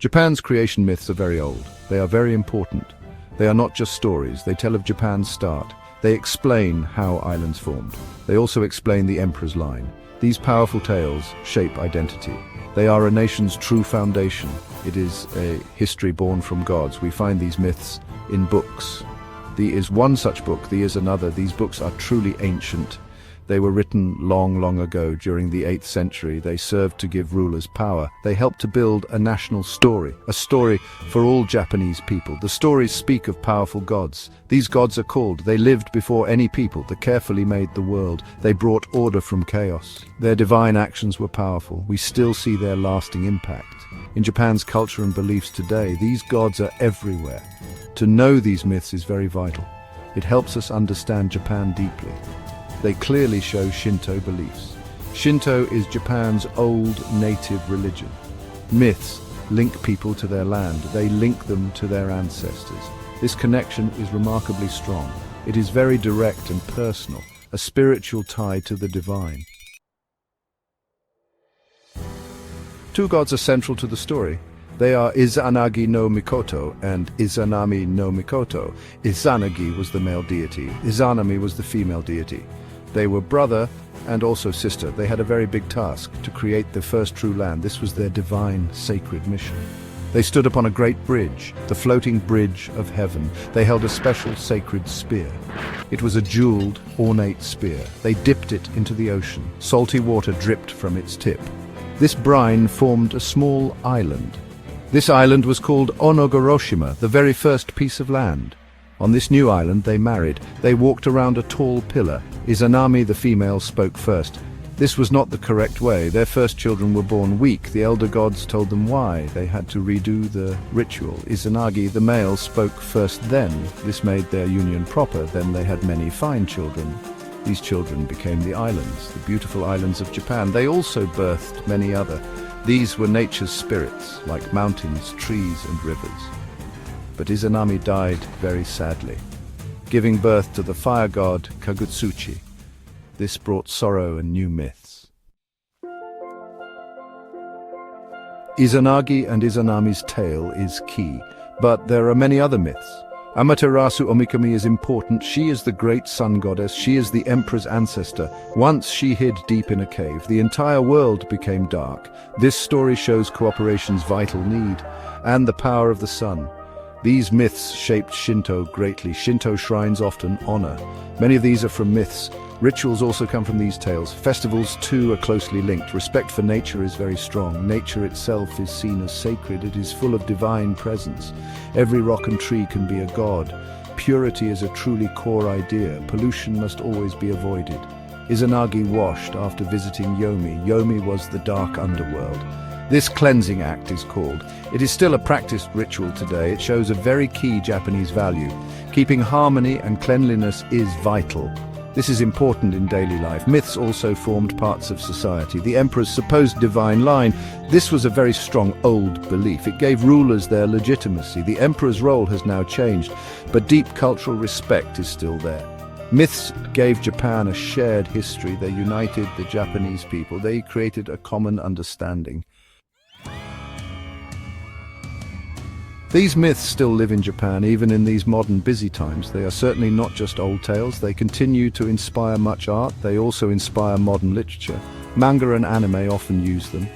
Japan's creation myths are very old. They are very important. They are not just stories. They tell of Japan's start. They explain how islands formed. They also explain the emperor's line. These powerful tales shape identity. They are a nation's true foundation. It is a history born from gods. We find these myths in books. There is one such book, there is another. These books are truly ancient. They were written long, long ago during the 8th century. They served to give rulers power. They helped to build a national story, a story for all Japanese people. The stories speak of powerful gods. These gods are called. They lived before any people. They carefully made the world. They brought order from chaos. Their divine actions were powerful. We still see their lasting impact. In Japan's culture and beliefs today, these gods are everywhere. To know these myths is very vital. It helps us understand Japan deeply. They clearly show Shinto beliefs. Shinto is Japan's old native religion. Myths link people to their land. They link them to their ancestors. This connection is remarkably strong. It is very direct and personal, a spiritual tie to the divine. Two gods are central to the story. They are Izanagi no Mikoto and Izanami no Mikoto. Izanagi was the male deity. Izanami was the female deity. They were brother and also sister. They had a very big task to create the first true land. This was their divine, sacred mission. They stood upon a great bridge, the floating bridge of heaven. They held a special sacred spear. It was a jeweled, ornate spear. They dipped it into the ocean. Salty water dripped from its tip. This brine formed a small island. This island was called Onogoroshima, the very first piece of land. On this new island they married. They walked around a tall pillar. Izanami, the female, spoke first. This was not the correct way. Their first children were born weak. The elder gods told them why. They had to redo the ritual. Izanagi, the male, spoke first then. This made their union proper. Then they had many fine children. These children became the islands, the beautiful islands of Japan. They also birthed many other. These were nature's spirits, like mountains, trees, and rivers. But Izanami died very sadly, giving birth to the fire god Kagutsuchi. This brought sorrow and new myths. Izanagi and Izanami's tale is key, but there are many other myths. Amaterasu Omikami is important. She is the great sun goddess. She is the emperor's ancestor. Once she hid deep in a cave. The entire world became dark. This story shows cooperation's vital need and the power of the sun. These myths shaped Shinto greatly. Shinto shrines often honor. Many of these are from myths. Rituals also come from these tales. Festivals, too, are closely linked. Respect for nature is very strong. Nature itself is seen as sacred. It is full of divine presence. Every rock and tree can be a god. Purity is a truly core idea. Pollution must always be avoided. Izanagi washed after visiting Yomi. Yomi was the dark underworld. This cleansing act is called. It is still a practiced ritual today. It shows a very key Japanese value. Keeping harmony and cleanliness is vital. This is important in daily life. Myths also formed parts of society. The emperor's supposed divine line. This was a very strong old belief. It gave rulers their legitimacy. The emperor's role has now changed, but deep cultural respect is still there. Myths gave Japan a shared history. They united the Japanese people. They created a common understanding. These myths still live in Japan, even in these modern busy times. They are certainly not just old tales. They continue to inspire much art. They also inspire modern literature. Manga and anime often use them.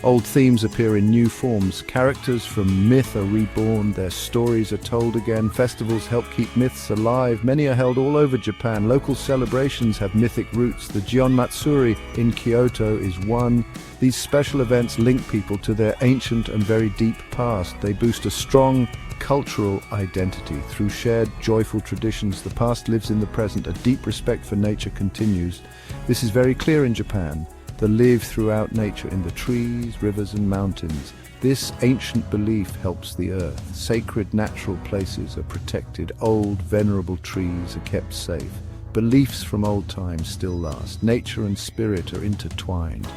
Old themes appear in new forms. Characters from myth are reborn. Their stories are told again. Festivals help keep myths alive. Many are held all over Japan. Local celebrations have mythic roots. The Gion Matsuri in Kyoto is one. These special events link people to their ancient and very deep past. They boost a strong cultural identity. Through shared, joyful traditions, the past lives in the present. A deep respect for nature continues. This is very clear in Japan. They live throughout nature in the trees, rivers and mountains. This ancient belief helps the earth. Sacred natural places are protected. Old, venerable trees are kept safe. Beliefs from old times still last. Nature and spirit are intertwined.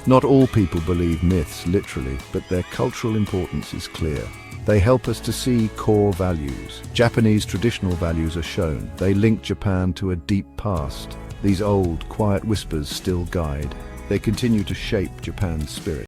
Not all people believe myths literally, but their cultural importance is clear. They help us to see core values. Japanese traditional values are shown. They link Japan to a deep past. These old, quiet whispers still guide. They continue to shape Japan's spirit.